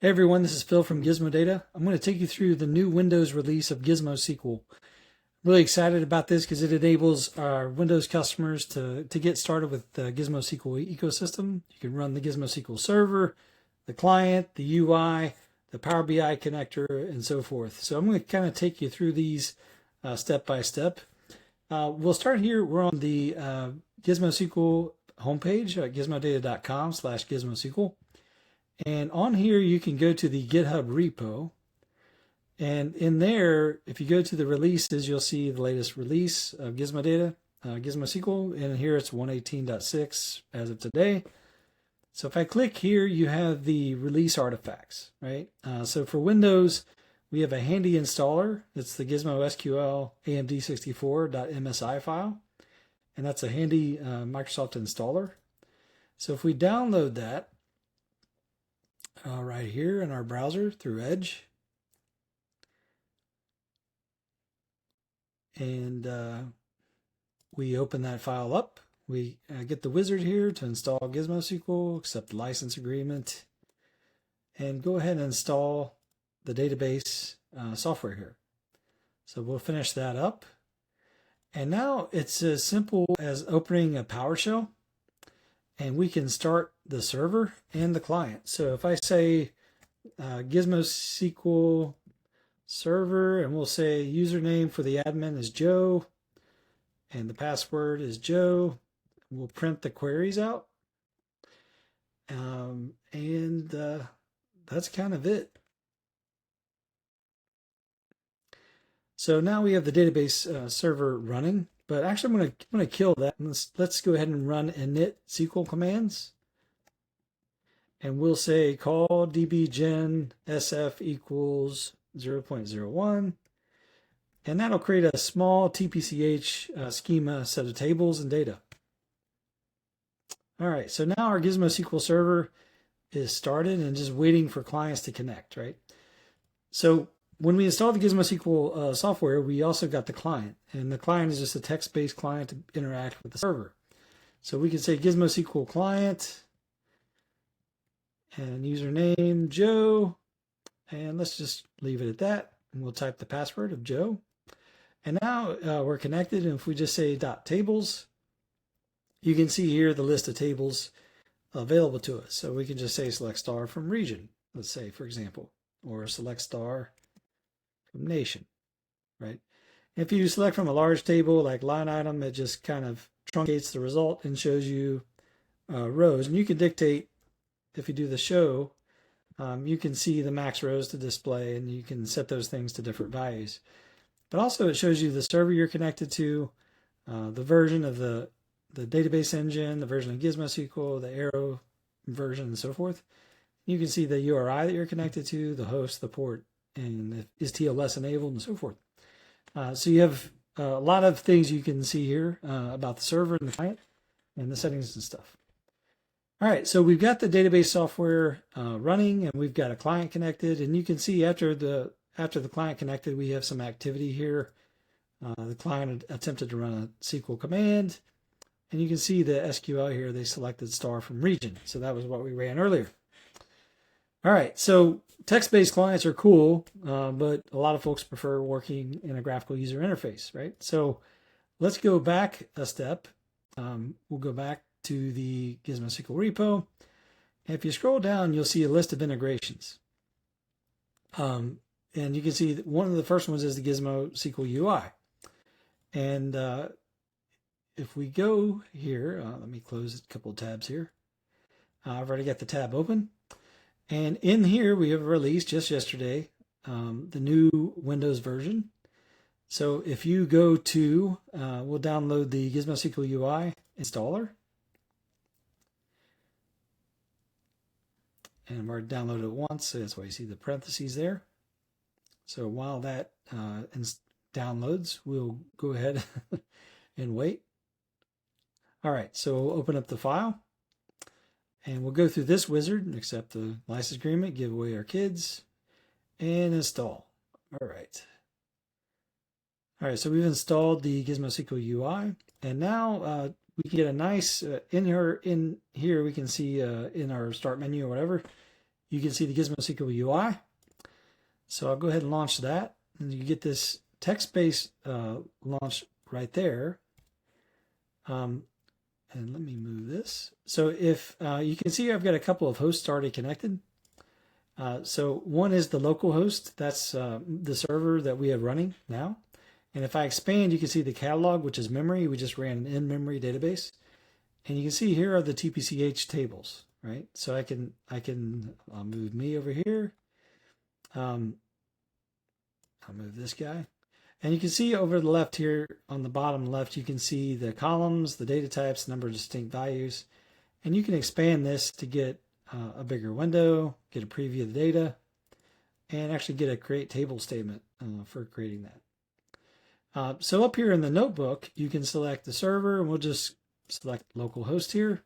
Hey everyone, this is Phil from Gizmo Data. I'm going to take you through the new Windows release of GizmoSQL. Really excited about this because it enables our Windows customers to get started with the GizmoSQL ecosystem. You can run the GizmoSQL server, the client, the UI, the Power BI connector, and so forth. So I'm going to kind of take you through these step by step. We'll start here. We're on the GizmoSQL homepage at gizmodata.com/GizmoSQL. And on here, you can go to the GitHub repo. And in there, if you go to the releases, you'll see the latest release of Gizmo Data, GizmoSQL. And here it's 118.6 as of today. So if I click here, you have the release artifacts, right? So for Windows, we have a handy installer. It's the GizmoSQL AMD64.msi file. And that's a handy Microsoft installer. So if we download that, right here in our browser through Edge. And we open that file up. We get the wizard here to install GizmoSQL, accept the license agreement, and go ahead and install the database software here. So we'll finish that up. And now it's as simple as opening a PowerShell, and we can start the server and the client. So if I say GizmoSQL server, and we'll say username for the admin is Joe, and the password is Joe. We'll print the queries out, and that's kind of it. So now we have the database server running, but actually I'm going to kill that. And let's go ahead and run init SQL commands. And we'll say call dbgen sf equals 0.01. And that'll create a small TPCH schema set of tables and data. All right, so now our GizmoSQL server is started and just waiting for clients to connect, right? So when we install the GizmoSQL software, we also got the client. And the client is just a text-based client to interact with the server. So we can say GizmoSQL client and username Joe. And let's just leave it at that. And we'll type the password of Joe. And now we're connected. And if we just say .tables, you can see here the list of tables available to us. So we can just say select star from region, let's say, for example, or select star from nation, right? If you select from a large table like line item, it just kind of truncates the result and shows you rows. And you can dictate, if you do the show, you can see the max rows to display, and you can set those things to different values. But also it shows you the server you're connected to, the version of the database engine, the version of GizmoSQL, the arrow version, and so forth. You can see the URI that you're connected to, the host, the port, and is TLS enabled, and so forth. So you have a lot of things you can see here about the server and the client and the settings and stuff. All right, so we've got the database software running, and we've got a client connected, and you can see after the client connected, we have some activity here. The client attempted to run a SQL command, and you can see the SQL here. They selected star from region, so that was what we ran earlier. All right, so text-based clients are cool, but a lot of folks prefer working in a graphical user interface, right? So let's go back a step. We'll go back to the GizmoSQL repo. And if you scroll down, you'll see a list of integrations. And you can see that one of the first ones is the GizmoSQL UI. And if we go here, let me close a couple of tabs here. I've already got the tab open. And in here, we have released just yesterday the new Windows version. So if you go to, we'll download the GizmoSQL UI installer. And I've already downloaded it once, so that's why you see the parentheses there. So while that downloads, we'll go ahead and wait. All right, so we'll open up the file. And we'll go through this wizard and accept the license agreement, give away our kids, and install. All right. All right, so we've installed the GizmoSQL UI. And now we can get a nice, in here we can see in our start menu or whatever, you can see the GizmoSQL UI. So I'll go ahead and launch that. And you get this text-based launch right there. And let me move this. So if you can see, I've got a couple of hosts already connected. So one is the local host. That's the server that we have running now. And if I expand, you can see the catalog, which is memory. We just ran an in-memory database. And you can see here are the TPCH tables, right? So I'll move me over here. I'll move this guy. And you can see over the left here on the bottom left, you can see the columns, the data types, number of distinct values. And you can expand this to get a bigger window, get a preview of the data, and actually get a create table statement for creating that. So up here in the notebook, you can select the server, and we'll just select local host here.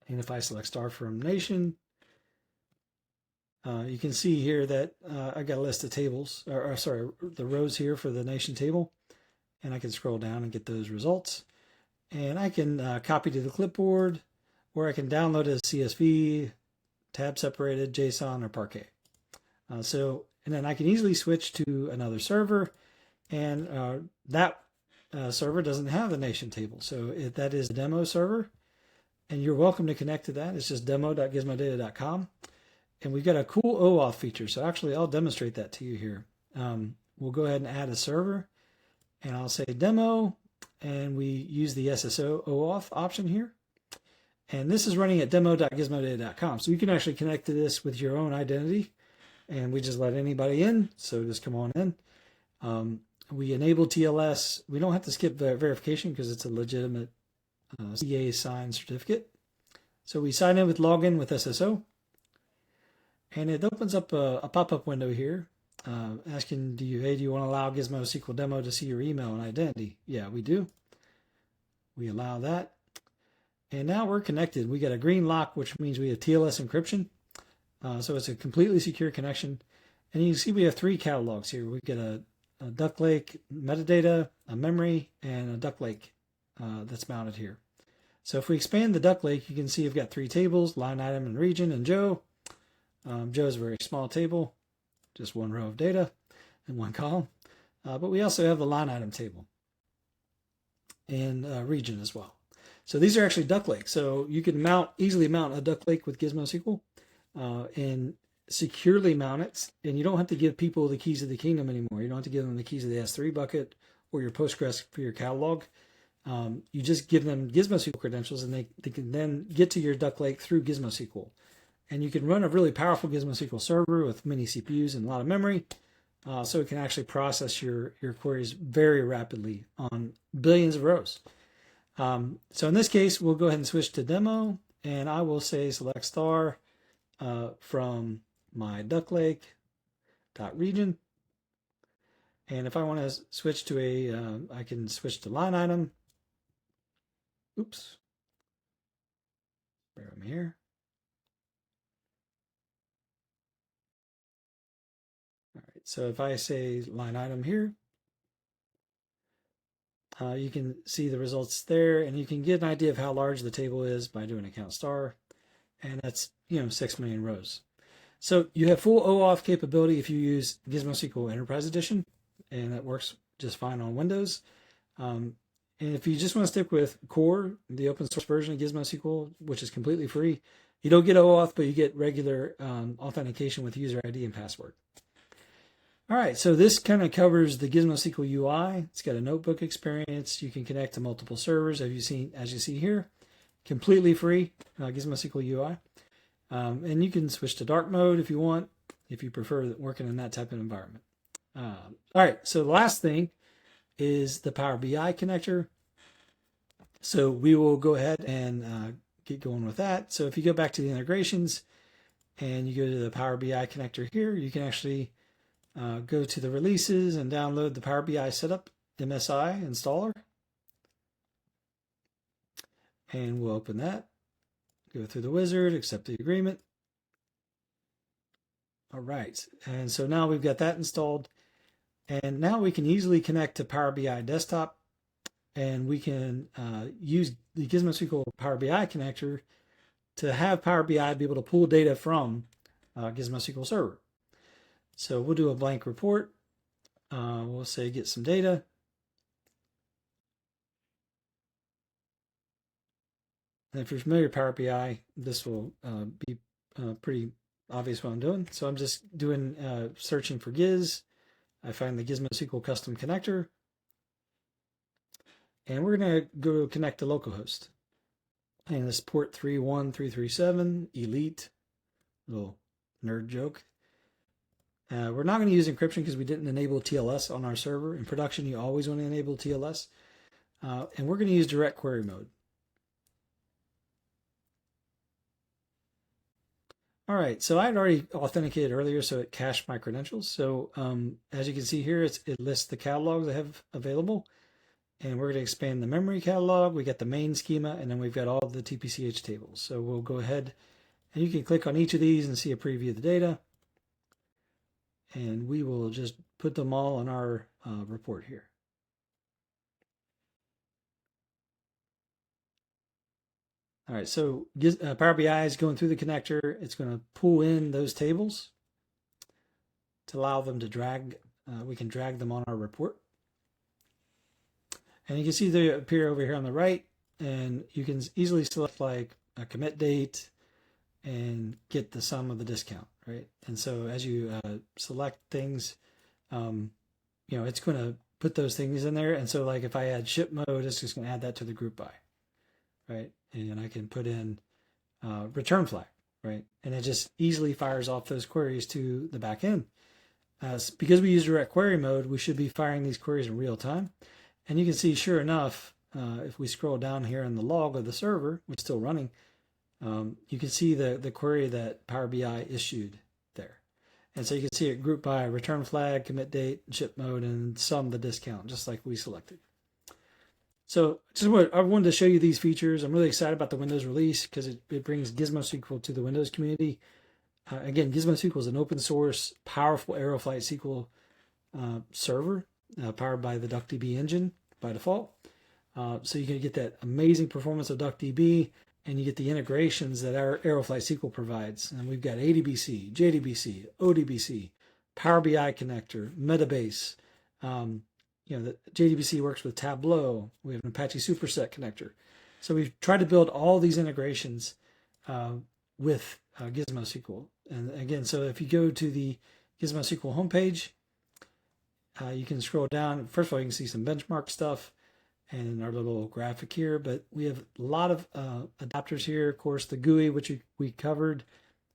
And if I select star from nation, you can see here that I got a list of tables, or sorry, the rows here for the nation table. And I can scroll down and get those results. And I can copy to the clipboard, or I can download it as CSV, tab separated, JSON, or Parquet. And then I can easily switch to another server, and that server doesn't have the nation table. So that is a demo server, and you're welcome to connect to that. It's just demo.gizmodata.com. And we've got a cool OAuth feature. So actually, I'll demonstrate that to you here. We'll go ahead and add a server, and I'll say demo, and we use the SSO OAuth option here. And this is running at demo.gizmodata.com. So you can actually connect to this with your own identity, and we just let anybody in. So just come on in. We enable TLS. We don't have to skip verification because it's a legitimate CA signed certificate. So we sign in with login with SSO. And it opens up a pop-up window here asking, do you want to allow GizmoSQL demo to see your email and identity? Yeah, we do. We allow that. And now we're connected. We got a green lock, which means we have TLS encryption. So it's a completely secure connection. And you can see we have 3 catalogs here. We've got a Duck Lake metadata, a memory, and a Duck Lake that's mounted here. So if we expand the Duck Lake, you can see we've got 3 tables, line item and region and Joe. Joe's a very small table, just 1 row of data and 1 column. But we also have the line item table and region as well. So these are actually Duck Lake. So you can easily mount a Duck Lake with GizmoSQL and securely mount it. And you don't have to give people the keys of the kingdom anymore. You don't have to give them the keys of the S3 bucket or your Postgres for your catalog. You just give them GizmoSQL credentials, and they can then get to your Duck Lake through GizmoSQL. And you can run a really powerful GizmoSQL server with many CPUs and a lot of memory. So it can actually process your queries very rapidly on billions of rows. So in this case, we'll go ahead and switch to demo. And I will say select star from my Duck Lake .region. And if I want to switch to I can switch to line item. Oops. Bear with me here. All right, so if I say line item here, you can see the results there, and you can get an idea of how large the table is by doing a count star, and that's 6 million rows. So you have full OAuth capability if you use GizmoSQL Enterprise Edition, and that works just fine on Windows. And if you just want to stick with Core, the open source version of GizmoSQL, which is completely free, you don't get OAuth, but you get regular authentication with user ID and password. All right, so this kind of covers the GizmoSQL UI. It's got a notebook experience. You can connect to multiple servers, as you see here. Completely free, GizmoSQL UI. And you can switch to dark mode if you want, if you prefer working in that type of environment. All right, so the last thing is the Power BI connector. So we will go ahead and get going with that. So if you go back to the integrations and you go to the Power BI connector here, you can actually go to the releases and download the Power BI Setup MSI installer. And we'll open that. Go through the wizard, accept the agreement. All right, and so now we've got that installed. And now we can easily connect to Power BI Desktop, and we can use the GizmoSQL Power BI connector to have Power BI be able to pull data from GizmoSQL Server. So we'll do a blank report. We'll say get some data. And if you're familiar with Power BI, this will be pretty obvious what I'm doing. So I'm just doing searching for Giz. I find the GizmoSQL custom connector. And we're going to go connect to localhost. And this port 31337, Elite, little nerd joke. We're not going to use encryption because we didn't enable TLS on our server. In production, you always want to enable TLS. And we're going to use direct query mode. All right, so I had already authenticated earlier, so it cached my credentials. So as you can see here, it lists the catalogs I have available. And we're going to expand the memory catalog. We got the main schema, and then we've got all the TPCH tables. So we'll go ahead, and you can click on each of these and see a preview of the data. And we will just put them all in our report here. All right, so Power BI is going through the connector. It's going to pull in those tables to allow them to drag. We can drag them on our report. And you can see they appear over here on the right, and you can easily select like a commit date and get the sum of the discount, right? And so as you select things, it's going to put those things in there. And so like if I add ship mode, it's just going to add that to the group by, right? And I can put in return flag, right? And it just easily fires off those queries to the back end. Because we use direct query mode, we should be firing these queries in real time. And you can see, sure enough, if we scroll down here in the log of the server, which is still running, you can see the query that Power BI issued there. And so you can see it grouped by return flag, commit date, ship mode, and sum the discount, just like we selected. So I wanted to show you these features. I'm really excited about the Windows release because it brings GizmoSQL to the Windows community. Again, GizmoSQL is an open source, powerful Aeroflight SQL server powered by the DuckDB engine by default. So you can get that amazing performance of DuckDB, and you get the integrations that our Aeroflight SQL provides. And we've got ADBC, JDBC, ODBC, Power BI connector, Metabase. The JDBC works with Tableau. We have an Apache Superset connector. So we've tried to build all these integrations with GizmoSQL. And again, so if you go to the GizmoSQL homepage, you can scroll down. First of all, you can see some benchmark stuff and our little graphic here, but we have a lot of adapters here. Of course, the GUI, which we covered.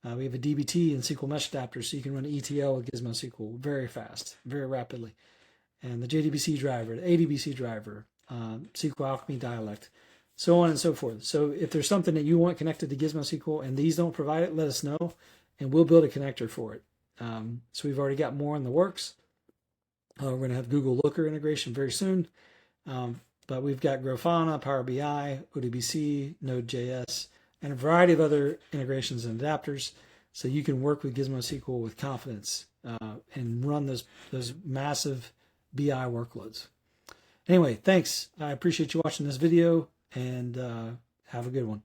We have a DBT and SQL Mesh adapter, so you can run ETL with GizmoSQL very fast, very rapidly. And the JDBC driver, the ADBC driver, SQL Alchemy dialect, so on and so forth. So if there's something that you want connected to GizmoSQL and these don't provide it, let us know, and we'll build a connector for it. So we've already got more in the works. We're going to have Google Looker integration very soon. But we've got Grafana, Power BI, ODBC, Node.js, and a variety of other integrations and adapters. So you can work with GizmoSQL with confidence and run those massive BI workloads. Anyway, thanks. I appreciate you watching this video, and have a good one.